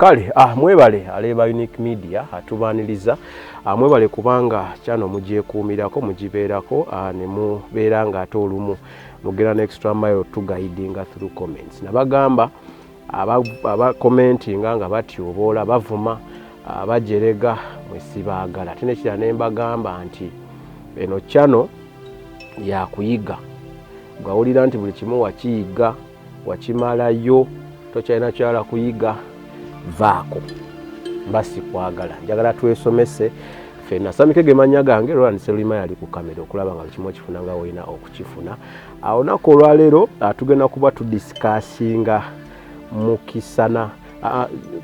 kale mwebale aleba Unique Media atubaniriza mwebale kubanga channel mugyekuumirako mugibeerako ne mubeera nga ate olumu mugera extra mile to guiding through comments nabagamba aba commenting nga batyoboola bavuma abajerega mwesibaagala ate nekira ne mbagamba nti eno channel ya kuyiga gawulira nti buli kimu wakiyiga wakimalayo tokyalina kyala kuyiga vaako basi kwagala njagala twesomese fena samikege manya gange Roland Selima yali ku kamera okulaba nga kimu kifuna nga woina okukifuna awo nako olwaleero tugenda kuba tudiscussinga mukisana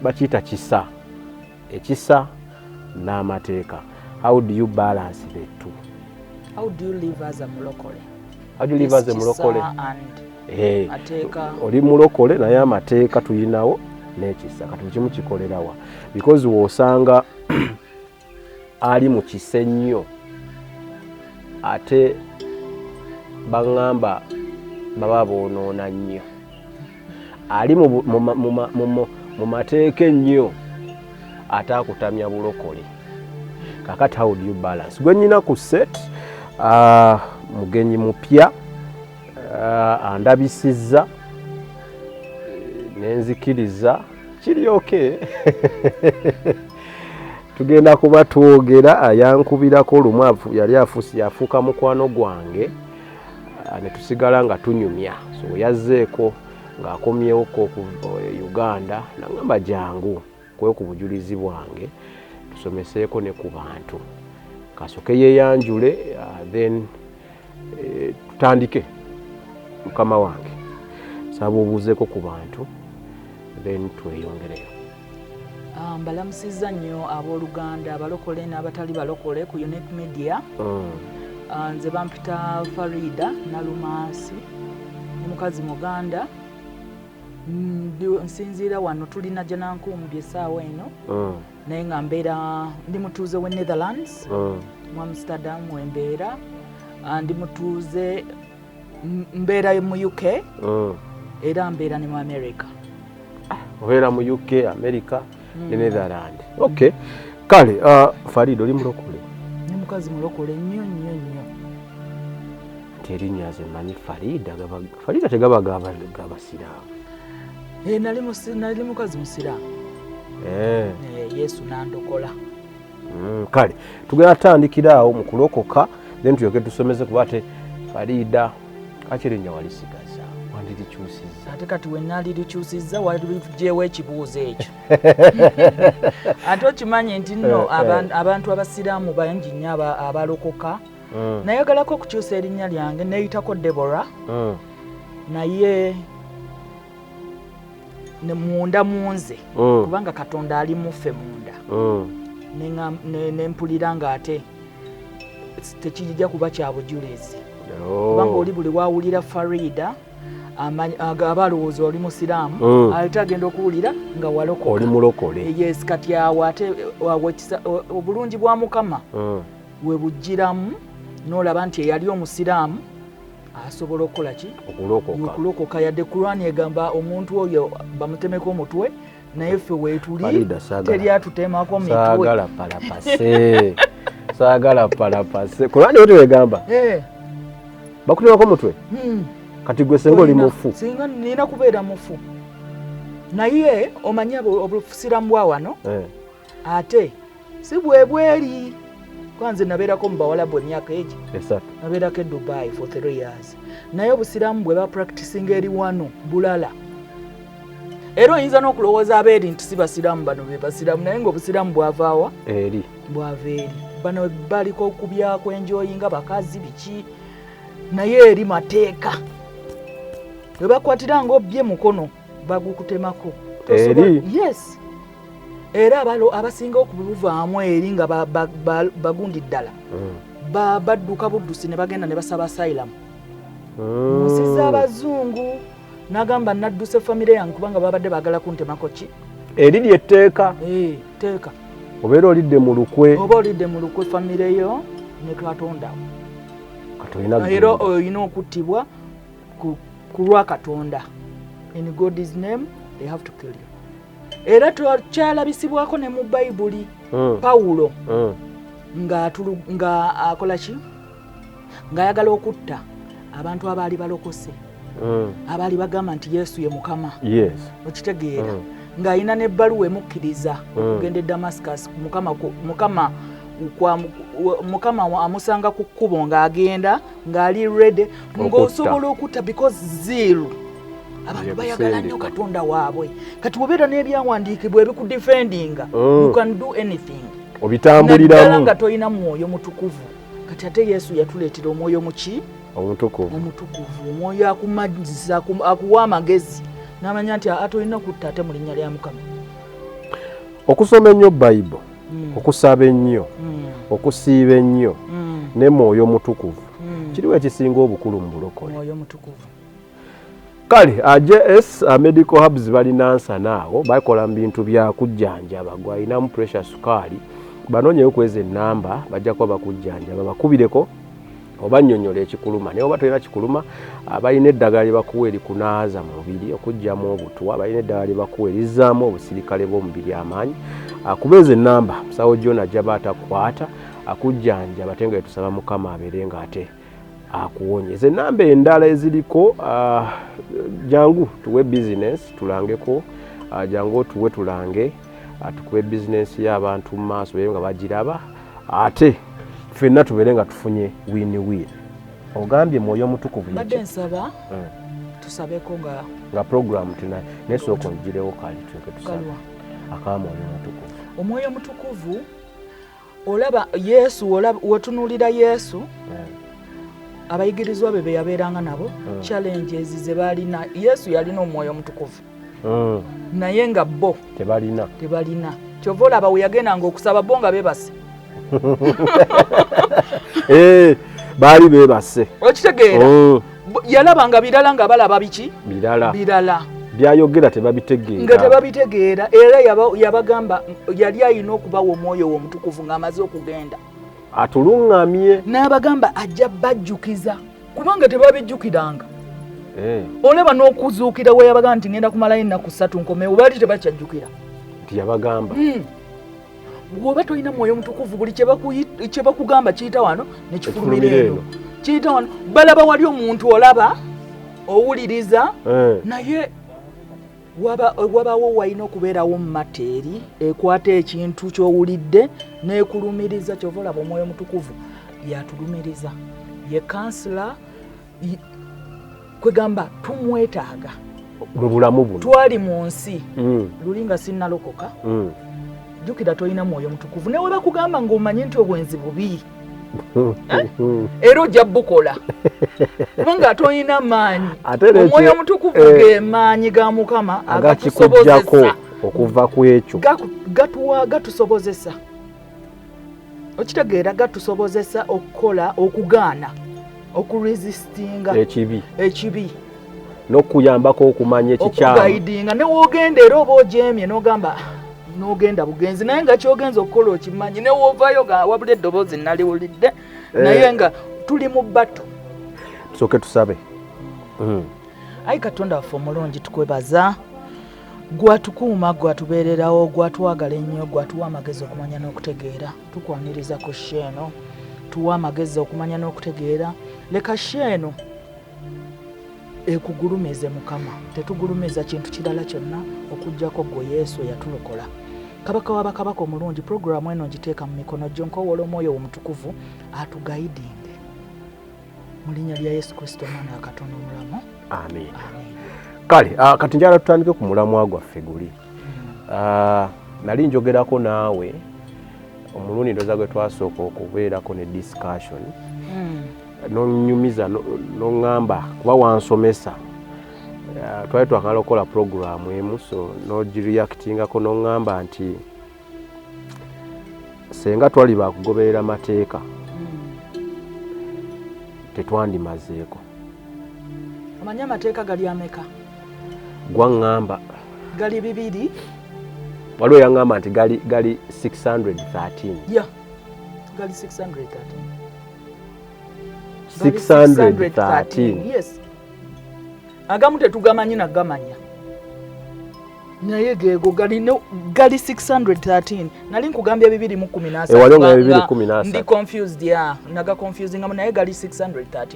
bakiyita kisa ekisa n'amateeka. How do you balance the two? How do you live as a mulokole? How do you live as a mulokole? Mateeka oli mulokole naye amateeka tuyinawo n'ekisa kati kimu kikolerawa because wosanga ali mu kise nnyo ate bangamba baba boonoona nnyo ali mu mateeka ennyo ate akutamya bulokole. Kakati how do you balance? Gwe nnyina ku set mugenyi mupya andabisizza nenzikiriza kiri okay. Tugenda kuba twogera ayankubirako olumu yali yafuuka mukwano gwange ne tusigala nga tunyumya so yazzeeko ng'akomyewoko ku Uganda nangamba jangu kwe ku bujulizi bwange tusomeseeko ne ku bantu kasoke yeyanjule then tutandike mukama wange saba obuuzeeko ku bantu then tweyongereyo. Mbalamusizza nnyo abooluganda abalokole n'abatali balokole ku Unique Media. Nze bampita Farida Nalumansi ni mukazi muganda nsinziira wano tulina Janankumbi essaawa eno naye nga mbeera ndi mutuuze w'e Netherlands mu Amsterdam wembeera ndi mutuuze mbeera mu UK era mbeera ne mu America. Obeera mu UK, America ne Netherlands. Okay. Kale Farida oli mulokole? Ni mukazi mulokole nnyo nnyo nnyo. Terinnyaze manyi Farida tegaba gabasiraamu. Nali mukazi musiraamu. Yesu nandokola. Kale tugenda tandikiraawo mu kulokoka then tuyoke tusomeze kuba ate Farida akirinya walisigaza wandirikyusizza ate kati wenali likyusizza walijeewo ekibuuzo ekyo. Ate okimanyi nti nno abantu abasiraamu bangi nnyo abalokoka nayagalako okukyusa erinnya lyange neyitako Deborah naye munda munze kubanga Katonda ali muffe munda nempulira nga ate tekijja kuba kya bujulizi kubanga oli buli wawulira Farida abalowooza oli musiraamu ate agenda okuwulira nga walokoka oli mulokole. Yes, kati awo ate obulungi bwa Mukama we bujjiramu n'olaba nti eyali omusiraamu asobola okukola ki okulokoka. Yadde Kurani egamba omuntu oyo bamutemeko omutwe naye ffe weetuli teri atutemako mitwe. Saagala palapase Kurani oyo egamba bakutemako omutwe kati gwe senga oli mufu. Singa nina kubeera mufu naye omanyi obusiraamu bwa wano ate si bwebweri. Kwanze nabeerako mu Bawalabu emyaka egi nabeerako e Dubai for 3 years naye obusiraamu bwe bapracticinga eri wano bulala. Era oyinza n'okulowooza abeeri nti si basiraamu bano be basiraamu naye ng'obusiraamu bwavaawa eri bwava eri bano baliko okubyako enjoyinga bakazi biki naye eri mateeka we bakwatira ng'obbye mukono bagukutemako eri. Yes. Era abasinga okubuvaamu eri nga bagundi ddala badduka buddusi ne bagenda ne basaba asylum mu nsi z'Abazungu. Nagamba nadduse famire yange kubanga babadde baagala kuntemako ki eri lyetteeka. Teeka obeera olidde mu lukwe oba olidde mu lukwe famire yo ne Katonda era olina okuttibwa ku lwa Katonda. In God's name they have to kill you. era kyalabisibwako ne mu Bayibuli Pawulo nga akola ki ng'ayagala okutta abantu abaali balokose abaali bagamba nti Yesu ye Mukama okitegeera ng'alina n'ebbaluwa emukkiriza okugenda e Damascus Mukama amusanga ku kkubo ng'agenda ng'ali ready ng'osobola okutta because zeal abantu bayagala nnyo Katonda waabwe kati bw'obeera n'ebyawandiikibwa ebikudefendinga you can do anything obitambuliramu nga toyina mwoyo mutukuvu kati ate Yesu yatuleetera omwoyo muki omutukuvu omwoyo akumazisa akuwa amagezi n'amanya nti atolina kutta ate mu linnya lya Mukama. Okusoma ennyo Bayibuli okusaba ennyo okusiiba ennyo ne mwoyo mutukuvu kiriwo ekisinga obukulu mu bulokole mwoyo mutukuvu. Kale JS medical hubs balina nsanaawo bakola mu bintu bya kujjanjaba gwalinamu pressure sukaali banoonyeyo kweza ennamba bajja kuba bakujjanjaba bakubireko oba nnyonnyola ekikuluma naye oba tolina kikuluma balina eddagala lye bakuwa erikunaaza mu mubiri okuggyamu obutwa balina eddagala lye bakuwa erizzaamu obusirikale bw'omubiri amaanyi akubeeza ennamba musawo Jona ajjaba atakwata akujjanjaba ate nga etusaba Mukama abeere ng'ate akuwonyeza ennamba endala eziriko jangu tuwe bizinesi tulangeko jangu tuwe tulange tukuwe bizinesi y'abantu mu maaso beere nga bagiraba ate ffenna tubeere nga tufunye win-win. Ogambye mwoyo mutukuvu badde nsaba tusabeko nga programu tuna nesooka ongirewo kali tuke tusaba akaba mwoyo mutukuvu. Omwoyo mutukuvu olaba Yesu wetunuulira Yesu abayigirizwa be yabeeranga nabo challenges ze balina Yesu yalina omwoyo mutukuvu naye nga bo tebalina kyova olaba we yagendanga okusaba bo nga beebase baali beebase okitegeera yalabanga birala nga balaba biki birala byayogera tebabitegeera nga tebabitegeera era yabagamba yali alina okubawa omwoyo omutukuvu ng'amaze okugenda atuluŋŋamye n'abagamba ajja bajjukiza kubanga tebabijjukiranga olaba n'okuzuukira we yabagamba nti ngenda kumalayo ennaku 3 nkomewo baali tebakyajjukira nti yabagamba bw'oba tolina mwoyo mutukuvu buli kye bakugamba kiyita wano nekifulumira eno kiyita wano balaba wali omuntu olaba owuliriza naye wabawo walina okubeerawo mu mateeri ekwata ekintu ky'owulidde n'ekulumiriza kyova olaba omwoyo mutukuvu yatulumiriza ye kansula kwegamba tumwetaaga mu bulamu buno twali mu nsi luli nga sinnalokoka jjukira tolina mwoyo mutukuvu newe bakugamba ng'omanyi nti obwenzi bubi era ojja bukola kubanga tolina maanyi omwoyo mutukuvu ge maanyi ga Mukama agatusobozesa okuva ku ekyo gatusobozesa okitegeera gatusobozesa okukola okugaana okuresistinga ekibi n'okuyambako okumanya ekikyamu okugayidinga newoogenda era oba ojeemye n'ogamba n'ogenda bugenzi naye nga kyogenza okukola okimanyi newoovayo wabula eddoboozi naliwulidde naye nga tuli mu bbato tusooke tusabe. Ayi Katonda waffe omulungi tukwebaza gwatukuuma gwatubeererawo gwatwagala ennyo gwatuwa amagezi okumanya n'okutegeera tukwaniriza ku sheeno tuwa amagezi okumanya n'okutegeera leka sheeno ekugulumize Mukama tetugulumiza kintu kirala kyonna okujjako gwe Yesu yatulokola kabaka w'abakabaka omulungi programu eno ngiteeka mu mikono gyo nkoowola omwoyo omutukuvu atugayidinge mu linnya lya Yesu Kristo omwana wa Katonda omulamu amen. Kale kati njala tutandike ku mulamwa gwaffe guli nali njogerako naawe omulundi ndoza gwe twasooka okubeerako ne discussion nonyumiza noŋŋamba kuba wansomesa twali twagala okukola programu emu so nogireactingako noŋŋamba nti senga twali bakugoberera mateeka tetwandimazeeko. Amanya amateeka gali ameka? Gwaŋŋamba gali 2 waliwo yaŋŋamba nti gali 613. Yeah, gali 613. 613. Yes. Agamu tetugamanyi nagamanya. naye geego gali 613 nali nkugambye 213 wali nga 213 ndi confused ya naga confusing nga naye gali 613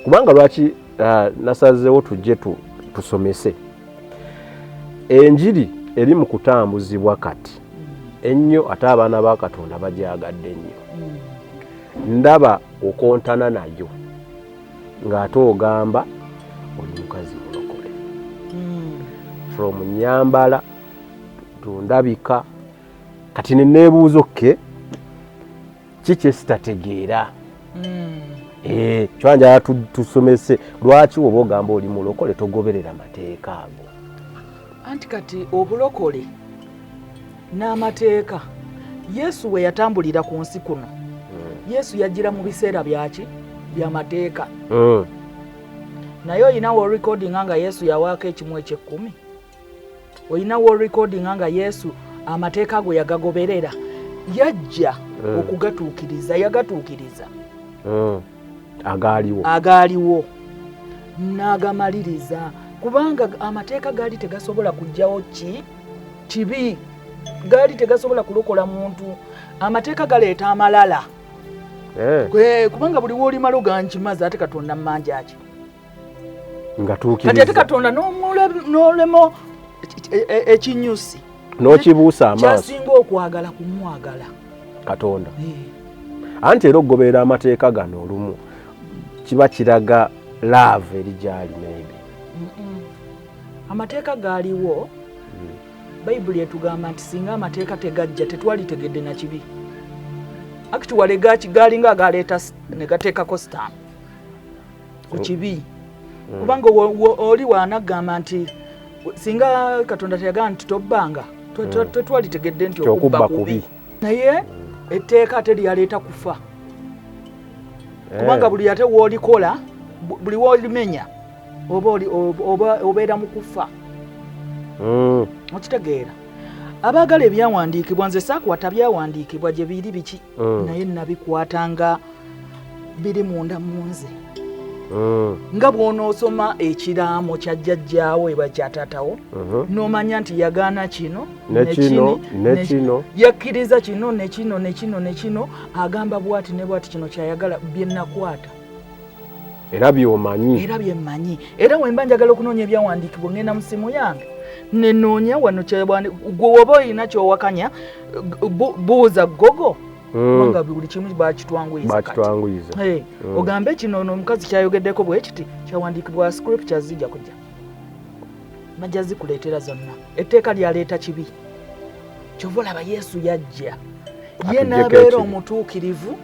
kubanga lwaki nasazeewo tujje tusomese enjiri eri mu kutambuzibwa kati ennyo ate abaana ba Katonda bagyagadde nnyo ndaba okontana nayo ng'ate ogamba oli mukazi mulokole from nyambala tundabika kati neneebuuzo ke kiki esitategeera kyanjala tusomese lwaki oba ogamba oli mulokole togoberera mateeka ago anti kati obulokole n'amateeka Yesu we yatambulira ku nsi kuno Yesu yajjira mu biseera byaki by'amateeka naye oyinawo recording nga Yesu yawaako ekimu eky'ekkumi oyinawo recording nga Yesu amateeka ago yagagoberera yajja okugatuukiriza yagatuukiriza agaaliwo n'agamaliriza kubanga amateeka gaali tegasobola kujjawo kibi gaali tegasobola kulokola muntu amateeka galeeta amalala kubanga buli wolimala ogankimazi ate Katonda mmanja ki kati ate Katonda n'olemo ekinyusi n'okibuusa amaaso kyasinga okwagala kumwagala Katonda anti era okugoberera amateeka gano olumu kiba kiraga love eri gyali maybe amateeka gaaliwo Bayibuli etugamba nti singa amateeka tegajja tetwalitegedde na kibi actually gaali agaleeta ne gateekako stamp ku kibi kubanga oli waanagamba nti singa Katonda teyagamba nti tobbanga tetwalitegedde nti okubba kubi naye etteeka ate lyaleeta kufa kubanga buli ate woolikola buli woolimenya obeera mu kufa okitegeera abaagala ebyawandiikibwa nze saakwata byawandiikibwa gye biri biki naye nabikwatanga biri munda mu nze nga bw'onoosoma ekiraamo kya jjajjaawo eba kyataatawo n'omanya nti yagaana kino nekino yakkiriza kino nekino agamba bwati ne bwati kino kyayagala bye nakwata era by'omanyi era bwe mba njagala okunoonya ebyawandiikibwa ngenda mu simu yange nenoonya wano gwe oba olina kyowakanya buuza gogo kubanga buli kimu bakitwanguyiza ogambe kino omukazi kyayogeddeko bwe kiti kyawandiikibwa scriptures zijja kujja bajja zikuleetera zonna etteeka lyaleeta kibi kyova olaba Yesu yajja ye n'abeera omutuukirivu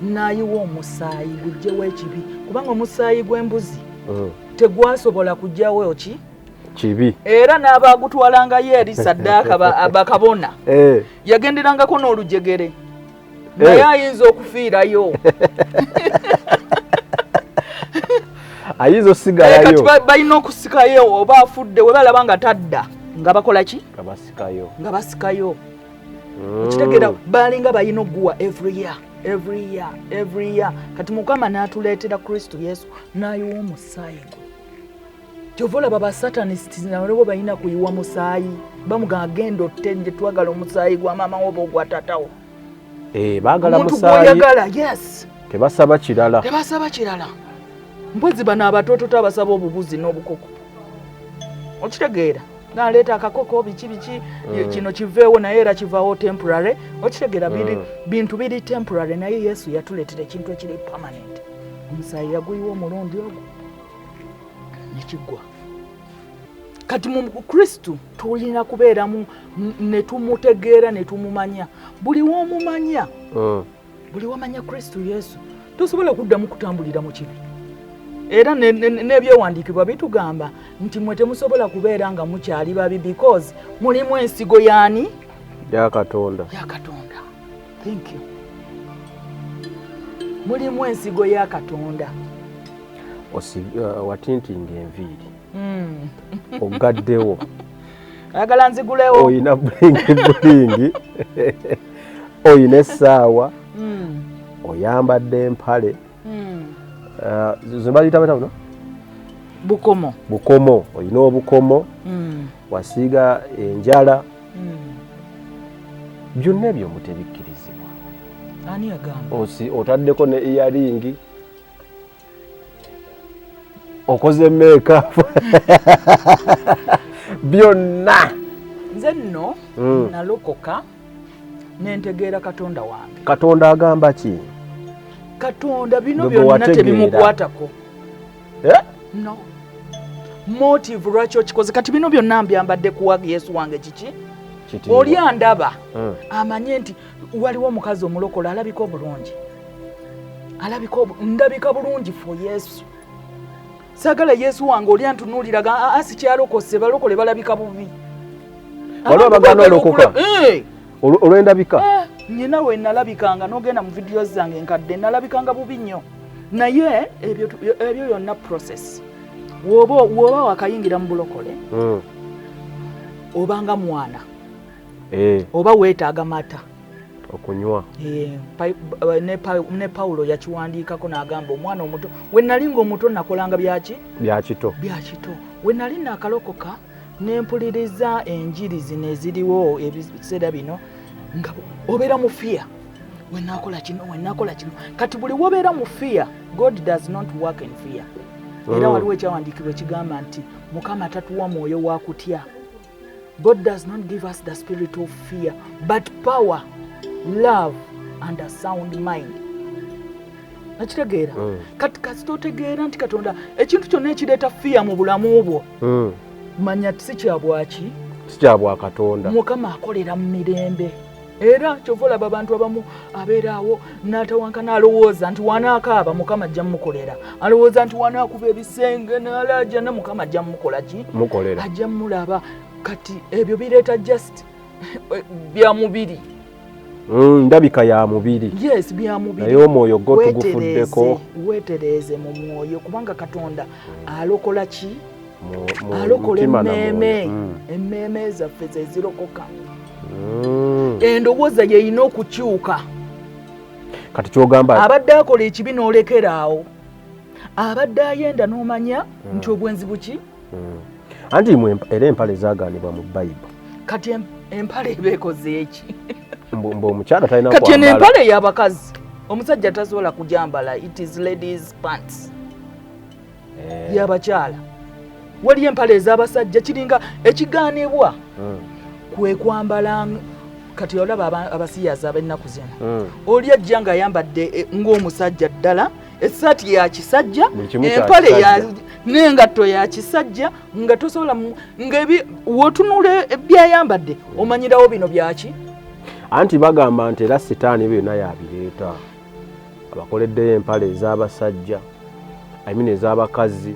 n'ayiwa omusaayi gujjewo ekibi kubanga omusaayi gw'embuzi tegwasobola kujjawo kibi era n'abaagutwalangayo eri saddaaka bakabona yagenderangako n'olujegere naye ayinza okufiirayo ayinza osigalayo kati balina okusikayo oba afudde we balaba nga tadda nga bakola ki nga basikayo okitegeera balinga balina okuguwa every year kati Mukama n'atuleetera Kristo Yesu n'ayiwa omusaayi gwe kyova olaba basatanisiti nabo balina kuyiwa musaayi bamugamba genda ottende twagala omusaayi gwa maama wo oba ogwa taatawo baagala musaayi tebasaba kirala mpozi bano abatoototo abasaba obubuzi n'obukoko okitegeera naleeta akakoko biki kino kiveewo naye era kivaawo temporary okitegeera bintu biri temporary naye Yesu yatuleetera ekintu ekiri permanent omusaayi yaguyiwa omulundi ogwo nekiggwa kati mu Kristo tulina kubeeramu ne tumutegeera ne tumumanya buli w'omumanya buli wamanya Kristo Yesu tosobola kuddamu kutambulira mu kibi era n'ebyewandiikibwa bitugamba nti mwe temusobola kubeera nga mukyali babi because mulimu ensigo yaani ya Katonda thank you mulimu ensigo ya Katonda watintinga enviiri ogaddewo ayagala nzigulewo oyina bulingi oyina essaawa oyambadde empale zebalita batabuno bukomo olina obukomo wasiiga enjala byonna ebyo mutebikkirizibwa. Ani agamba? Otaddeko ne earring okoze makeup byonna. Nze nno nalokoka nentegeera Katonda wange. Katonda agamba ki? Katonda bino byonna tebimukwatako. No. Motive lwaki okikoze kati bino byonna mbyambadde kuwa Yesu wange kiki? Oli andaba amanye nti waliwo omukazi omulokola alabika obulungi. Ndabika bulungi for Yesu. Sagala Yesu wange oli antunuuliraga asikyalokose balokole balabika bubi. Waliwo abaganda olokoka olw'endabika. Nyina we nalabikanga n'ogenda mu vidiyo zange nkadde nalabikanga bubi nnyo. Naye ebyo yonna process. Woba wakayingira mu bulokole obanga mwana oba weetaaga mata okunywa. Ne Pawulo yakiwandiikako n'agamba omwana omuto we nali ng'omuto nakolanga byakito. We nali nakalokoka nempuliriza enjiri zino eziriwo ebiseera bino nga obeera mu fear. We nakola kino kati buli wobeera mu fear, God does not work in fear. Era waliwo ekyawandiikibwa ekigamba nti Mukama tatuwa mwoyo wa kutya. God does not give us the spirit of fear, but power, love and a sound mind. Nakitegeera? Kati kasitotegeera nti Katonda ekintu kyonna ekireeta fear mu bulamu bwo manya si kyabwaki? Si kyabwa Katonda. Mukama akolera mu mirembe. Era kyova olaba abantu abamu abeeraawo n'atawanka n'alowooza nti wanaakaaba Mukama ajja mmukolera. Alowooza nti wanaakuba ebisenge n'alaja na Mukama ajja mmukola ki? Mukolera. Ajja mmulaba. Kati ebyo bireeta just bya mubiri. Ndabika ya mubiri. Yes, bya mubiri. Naye omwoyo gwo tugufuddeko. Weetereze mu mwoyo kubanga Katonda alokola ki? Alokola emmeeme. Emmeeme zaffe ze zirokoka. Endowooza yeyina okukyuka. Kati kyogamba abadde akola ekibi n'olekeraawo. Abadde ayenda n'omanya nti obwenzi buki? Anti era empale zaaganibwa mu Bayibuli. Kati empale ebeekoze eki? Omukyala talina kwambala. Kati empale y'abakazi omusajja tasobola kujambala. It is ladies pants. Y'abakyala. Wali empale ez'abasajja kiringa ekigaanibwa kwe kwambala. Kati olaba abasiyaza ab'ennaku zino oli ajja nga ayambadde ng'omusajja ddala essaati ya kisajja empale n'engatto ya kisajja nga tosobola wotunula byayambadde omanyirawo bino byaki. Anti bagamba nti era sitaani byonna yabireeta abakoleddeyo empale ez'abasajja ez'abakazi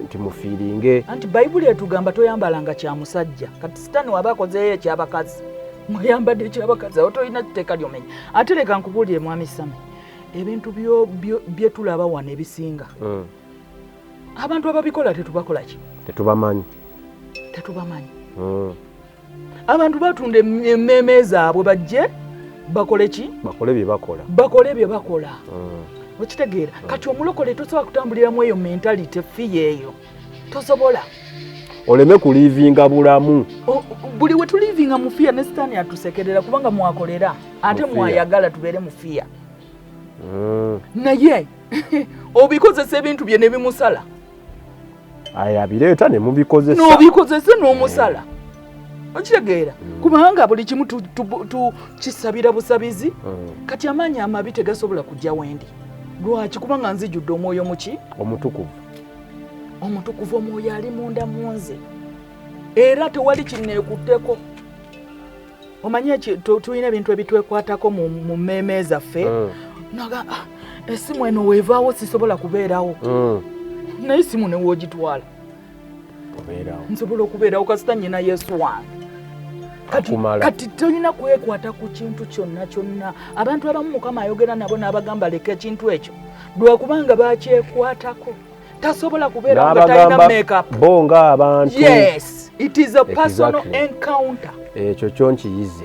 nti mufiiringe. Anti Bayibuli etugamba toyambalanga kya musajja. Kati sitaani waba akozeeyo ekyabakazi muyambadde ekyabakazi awo tolina tteeka lyomenya. Ate leka nkubuulire mwami Sami ebintu bye tulaba wano ebisinga abantu ababikola tetubakola ki? Tetubamanyi. Abantu batunda emmeeme zaabwe bajje bakole ki? Bakole bye bakola. Okitegeera? Kati omulokole tosobola kutambuliramu eyo mentality fiye eyo. Tosobola. Oleme kulivinga bulamu. Buli we tulivinga mu fiya ne sitaani atusekerera kubanga mwakolera ate mwayagala tubeere mu fiya. Naye obikozesa ebintu bye ne bimusala. Abireeta ne mubikozesa. N'obikozesa n'omusala. Okitegeera? Kubanga buli kimu tukisabira busabizi. Kati amaanyi amabi tegasobola kujja wendi. Lwaki? Kubanga nzijjudde omwoyo muki? Omutukuvu omwoyo ali munda munze. Era tewali kinneekutteko. Omanye tulina ebintu ebitwekwatako mu mmeeme zaffe. Naga essimu eno weevaawo sisobola kubeerawo. Naye essimu ne woogitwala. Nsobola okubeerawo kasita nnyina Yesu wange. Kati tolina kwekwata ku kintu kyonna. Abantu abamu Mukama ayogera nabo n'abagamba leka ekintu ekyo. Lwakubanga bakyekwatako. Tasobola kubeera nga talina make-up. Bonga abantu. Yes, it is a personal encounter. Ekyo kyo nkiyize.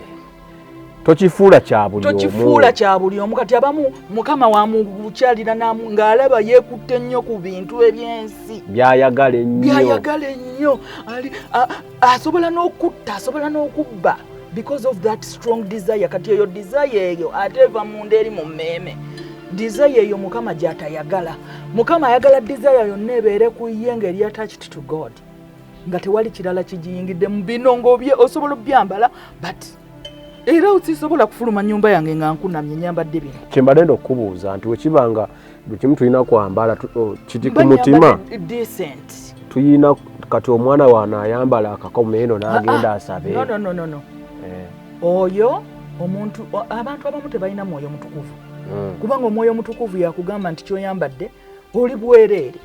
tokifuula kya buli omu. Tokifuula kya buli omu. Kati abamu Mukama wamukyalira ng'alaba yeekutte nnyo ku bintu ebyensi. Byayagala ennyo. Asobola n'okutta, asobola n'okubba because of that strong desire. Kati eyo desire eyo ate eva munda eri mu mmeeme. Desire eyo Mukama gy'atayagala. Mukama ayagala desire yonna ebeere ku ye ng'eri attached to God. Nga tewali kirala kigiyingidde mu binongo bye osobola obyambala but era usisobola kufuluma nyumba yange nga nkunamye nyambadde bino. Kyembadde okubuuza nti wekibanga buli kimu tulina kwambala kiti ku mutima decent. Tuyina kati omwana waana ayambala akakomo eno n'agenda asabe. No. Oyo omuntu abantu abamu tebalina mwoyo mutukuvu. Kubanga omwoyo mutukuvu yakugamba nti kyoyambadde oli bwereere.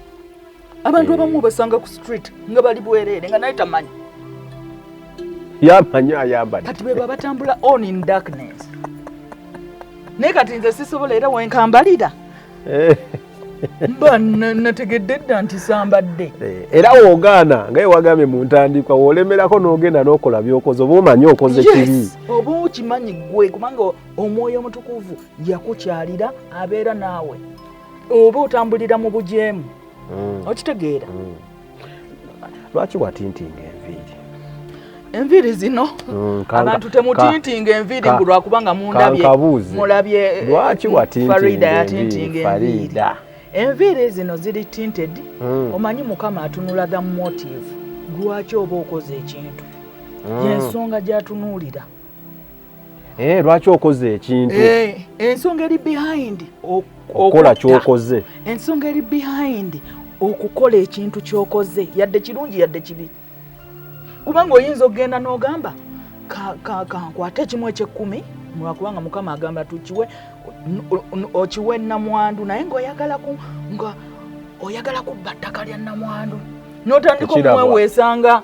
Abantu abamu basanga ku street nga bali bwereere nga naye tamanyi. Yamanyi ayambadde. Kati beba batambula on in darkness. Naye kati nze sisobola era wenkambalira. Mba nategedde dda nti sambadde. Era wogaana nga wagambye mu ntandikwa wolemerako n'ogenda n'okola by'okoze oba omanyi okoze kibi. Oba okimanyi ggwe kubanga omwoyo omutukuvu yakukyalira abeera naawe. Oba otambulira mu bujeemu. Okitegeera. Lwaki watintinga enviiri? Enviiri zino abantu temutintinga enviiri lwakubanga mulabye lwaki watintinga Farida yatintinga enviiri. Enviiri zino ziri tinted. Omanyi Mukama atunula the motive. Lwaki oba okoze ekintu. Y'ensonga gy'atunuulira. Lwaki okoze ekintu? Ensonga eri behind okola ky'okoze. Ensonga eri behind okukola ekintu ky'okoze yadde kirungi yadde kibi. Kubanga oyinza okugenda n'ogamba nkwate ekimu eky'ekkumi lwakubanga Mukama agamba tukiwe okiwe nnamwandu naye ng'oyagala kubba ttaka lya nnamwandu n'otandika okumweweesanga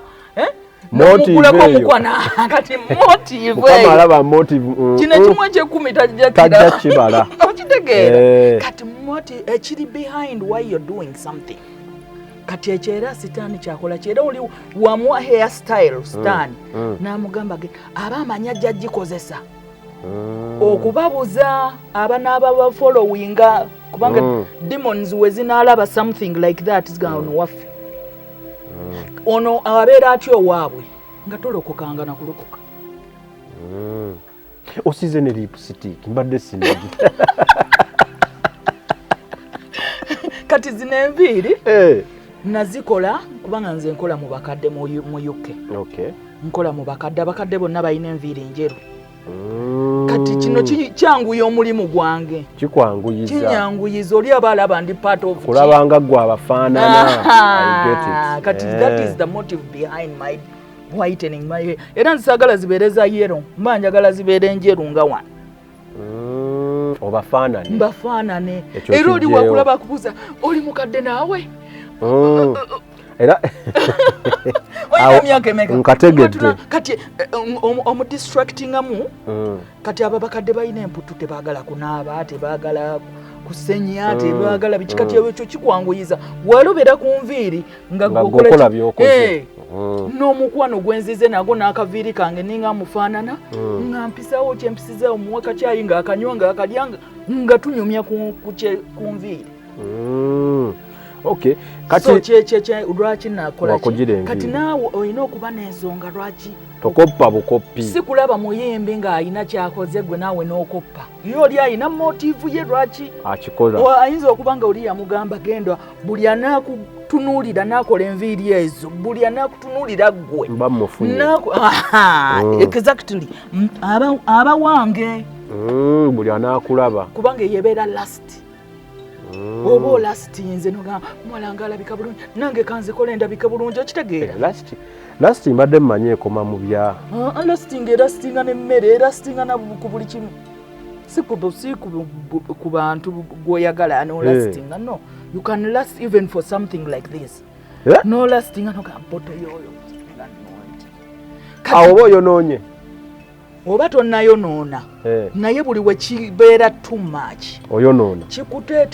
nomukulako omukwana kati motive Mukama alaba motive kino ekimu eky'ekkumi tajja kibala. Okitegeera kati motive ekiri behind why you're doing something. Kati ekyera sitaani kyakola kyera oli wamuwa hairstyle sitaani n'amugamba aba amanya ajja gikozesa okubabuza abanaaba bafollowinga kubanga demons we zinaalaba something like that zigana ono waffe ono abeera atyo waabwe nga tolokokanga na kulokoka. Osize ne lipstick mbadde sinagi. Kati zino enviiri nazikola kubanga nze nkola mu bakadde mu UK. Nkola mu bakadde, abakadde bonna balina enviiri njeru. Kati kino kyanguya omulimu gwange. Kikwanguyiza. Kinyanguyiza oli abalaba ndi part of kulabanga gwe abafaanana. I get it. Kati that is the motive behind my whitening my hair. Era nsagala zibeereza yellow, mba njagala zibeere njeru nga wano. Obafaanane. Mbafaanane. Era oli wakulaba akubuuza oli mukadde naawe? Era myaka emeka nkategedde kati omudistractingamu kati abo bakadde balina emputu tebaagala kunaaba tebaagala kusenya tebaagala biki kati ekyo kikwanguyiza walobera ku nviiri nga gokola byokoze n'omukwano gwenzize nago n'akaviiri kange ninga mufaanana nga mpisaawo kyempisizaawo muwe kakyayi nga akanywa nga akalyanga nga tunyumya ku nviiri. Okay. Kati so che lwaki nakola kati naawe olina okuba n'ensonga lwaki tokoppa bukoppi si kulaba muyimbi ng'ayina kyakoze gwe naawe n'okoppa ye oli ayina motivu ye lwaki akikola ayinza okuba nga oli yamugamba genda buli anaakutunuulira n'akola enviiri ezo buli anaakutunuulira ggwe mba mufunye exactly aba wange buli anaakulaba kubanga yebeera last oba olastinze nogamba mwalanga alabika bulungi nange kanzikola endabika bulungi okitegeera lasti mbadde mmanyi ekoma mu bya erastinga n'emmere erastinga ku buli kimu si ku bantu gwoyagala nolastinga no you can last even for something like this nolastinga nogamba boto yoyo awo oba oyonoonye oba tonnayonoona naye buli we kibeera too much oyonoona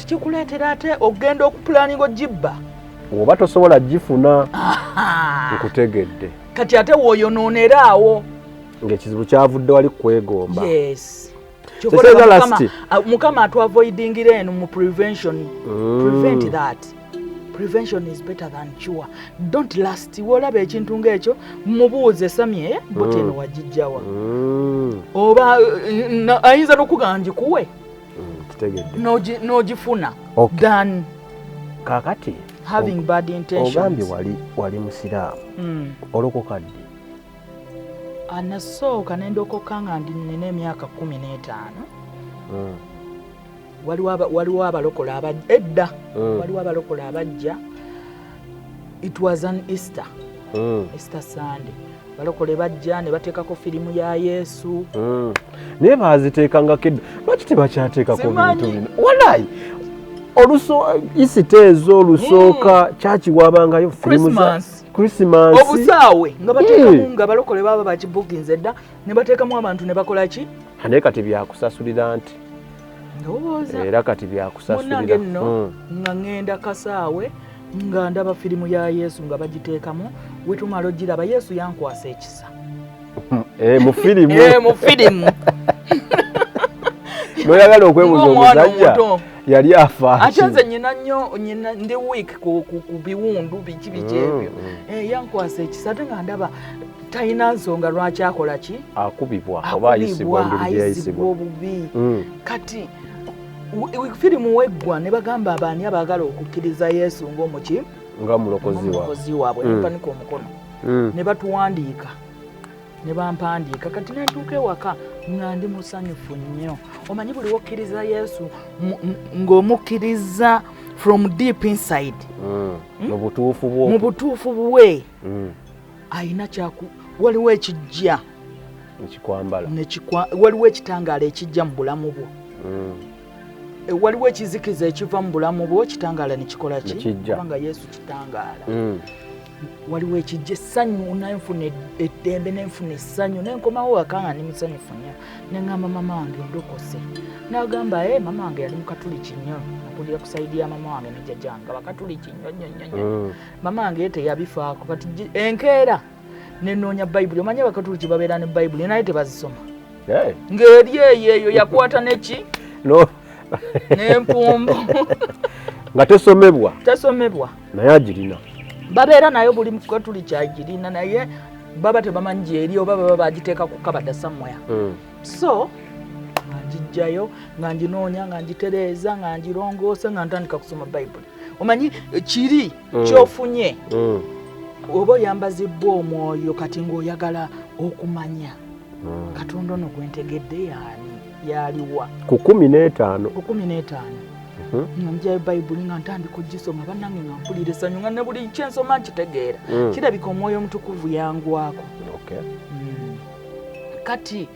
kikuleetera ate ogenda okupulaninga ogibba oba tosobola gifuna nkutegedde kati ate wooyonoonera awo ng'ekizibu kyavudde wali kwegomba. Yes. Mukama atu avoidingira eno mu prevention. Prevent that. Prevention is better than cure. Don't last. Wolaba ekintu ng'ekyo mubuuze samye bote eno wagijjawa. Oba ayinza n'okuganja kuwe. Kitegedde. N'ogifuna. Than kakati having bad intentions. Ogambye wali musiraamu. Olokoka ddi? Anasooka nendokoka nga nina emyaka 15. Waliwo abalokola abajja. Waliwo abalokola abajja. It was an Easter. Easter Sunday. Balokole bajja ne bateekako firimu ya Yesu. Naye baaziteekanga kedda. Lwaki tebakyateekako bintu bino? Walayi. Isite ezo olusooka kyaki wabangayo firimu za Christmas. Obusaawe nga bateekamu nga balokole baba bakibukinze dda ne bateekamu abantu ne bakola ki? Naye kati byakusasulira nti. Ndowooza. Era kati byakusasulira. Munnange nno nga ngenda kasaawe nga ndaba firimu ya Yesu nga bagiteekamu wetumala ogiraba Yesu yankwasa ekisa. Mu firimu. Mu firimu. Noyagala okwebuuza omusajja yali afa. Ate nze nyina ndi week ku biwundu biki ebyo. Yankwasa ekisa ate nga ndaba talina nsonga lwaki akola ki? Akubibwa oba ayisibwa engeri gyeyayisibwa obubi. Kati firimu weggwa ne bagamba abaani abaagala okukkiriza Yesu ng'omuki? Nga mulokozi waabwe. Ne mpanika omukono. Ne batuwandiika. Ne bampandiika kati nentuuka ewaka nga ndi musanyufu nnyo. Omanyi buli wokkiriza Yesu ng'omukkiriza from deep inside. Mu butuufu bwe. Ayina waliwo ekijja. Ekikwambala. Waliwo ekitangaala ekijja mu bulamu bwo. Waliwo ekizikiza ekiva mu bulamu bwo kitangaala ne kikola ki? Kubanga Yesu kitangaala. Waliwo ekijja essanyu nenfuna eddembe nenfuna essanyu nenkomawo waka nga ndi musanyufu nnyo neŋŋamba mama wange ndokose. N'agamba mama wange yali mukatuliki nnyo nakulira ku sayidi ya mama wange ne jjajjange bakatuliki nnyo. Mama wange ye teyabifaako kati enkeera nenoonya bayibuli. Omanyi abakatuliki babeera ne bayibuli naye tebazisoma. Ng'eri eyo yakwata neki n'empumbu nga tesomebwa naye agirina. Babeera nayo buli mukatuliki agirina naye baba tebamanyi gyeri oba baba bagiteeka ku kabada somewhere. So nga ngijjayo nga nginoonya nga ngitereeza nga ngirongoosa nga ntandika kusoma bayibuli. Omanyi kiri kyofunye oba oyambazibbwa omwoyo kati ng'oyagala okumanya Katonda ono gwentegedde yaliwa ku 15. Njya bayibuli nga ntandika ogisoma bannange nga mpulira essanyu nga ne buli kyensoma nkitegeera. Kirabika omwoyo omutukuvu yangwako. Kati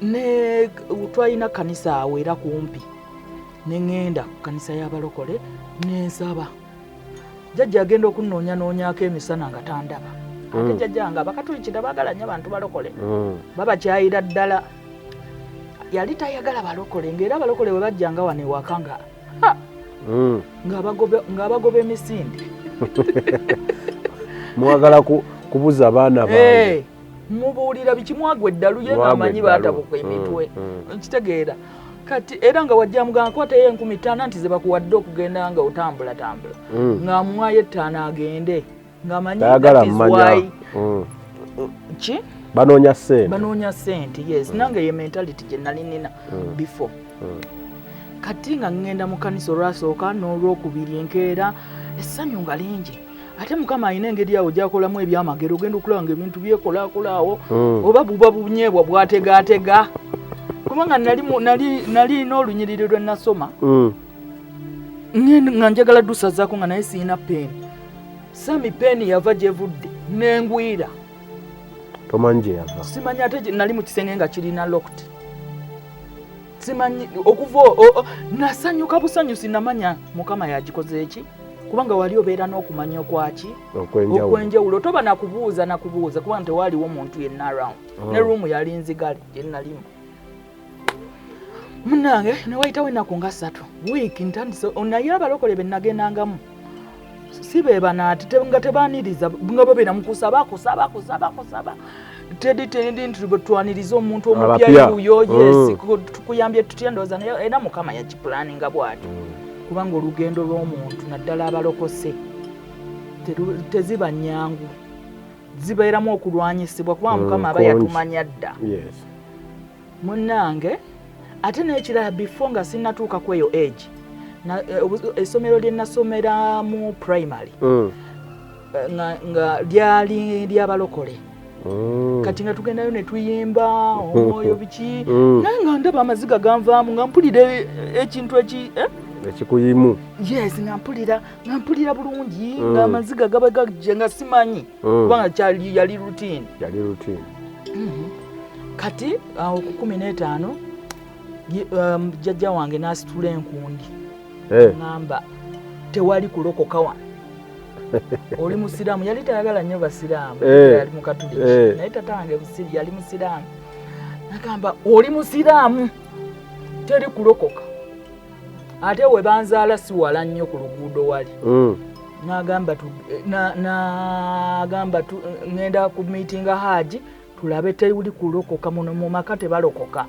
ne twalina kanisa awo era kumpi ne ŋŋenda ku kanisa y'abalokole n'ensaba. Jjajja agenda okunoonyanyoonyako emisana nga tandaba. Ate jjajjange abakatuliki tebaagala nnyo abantu balokole. Babakyayira ddala. Yali tayagala balokole ng'era abalokole bwe bajjanga wano ewaka ng'abagoba emisinde. Mwagala kubuza abaana bange. Mubuulira biki mwagwa eddalu ye ng'amanyi baatabuka emitwe. Nkitegeera. Kati era nga wajja muganga kwateyo 15,000 nti ze bakuwadde okugenda nga otambula. Ng'amuwayo 5 agende. Ng'amanyi why. Ki? Banoonya ssente. Yes. Nange ye mentality gye nali nina before. Kati nga ngenda mu kanisa olwasooka n'olwokubiri enkeera essanyu nga lingi. Ate Mukama alina engeri awo gy'akolamu ebyamagero ogenda okulaba ng'ebintu byekolaakola awo oba buba bunyeebwa bwategaatega. Kubanga nali n'olunyiriri lwe nasoma nga njagala ddusazaako nga naye siina peeni. Sami peeni yava gyevudde n'engwira. Tomanyi gye yava? Simanyi ate nali mu kisenge nga kirina locked. Simanyi okuva nasanyuka busanyusi namanya Mukama yagikoze eki kubanga wali obeera n'okumanya okwaki okwenjawulo. Toba nakubuuza kubanga tewaaliwo omuntu yenna around. Ne ruumu yali nzigale gye nalimu. Munnange ne wayitawo ennaku nga 3 wiiki ntandise naye abalokole be nagendangamu si be banaati nga tebaaniriza nga babeera mu kusaba tedi twaniriza omuntu omupya yuyo yes tukuyambye tutya ndoza era mukama yakiplaninga bwatu kubanga olugendo lw'omuntu naddala abalokose teziba nyangu zibeeramu okulwanyisibwa kuba mukama aba yatumanya dda munnange ate n'ekirala before nga sinnatuuka ku eyo age essomero lye nasomera mu primary nga lyali lyabalokole kati nga tugendayo ne tuyimba omwoyo biki naye nga ndaba amaziga ganvaamu nga mpulira ekintu ekikuyimu yes nga mpulira bulungi nga amaziga gaba gajje nga simanyi kubanga yali routine kati awo ku 15 jjajja wange n'asitula enkundi ngamba tewali kulokoka wano oli musiraamu yali tayagala nnyo basiraamu yali mukatuliki naye tata wange yali musiraamu nagamba oli musiraamu teri kulokoka ate we banzaala siwala nnyo ku luguudo wali nagamba ngenda ku miitinga haji tulabe tewuli kulokoka muno mu maka tebalokoka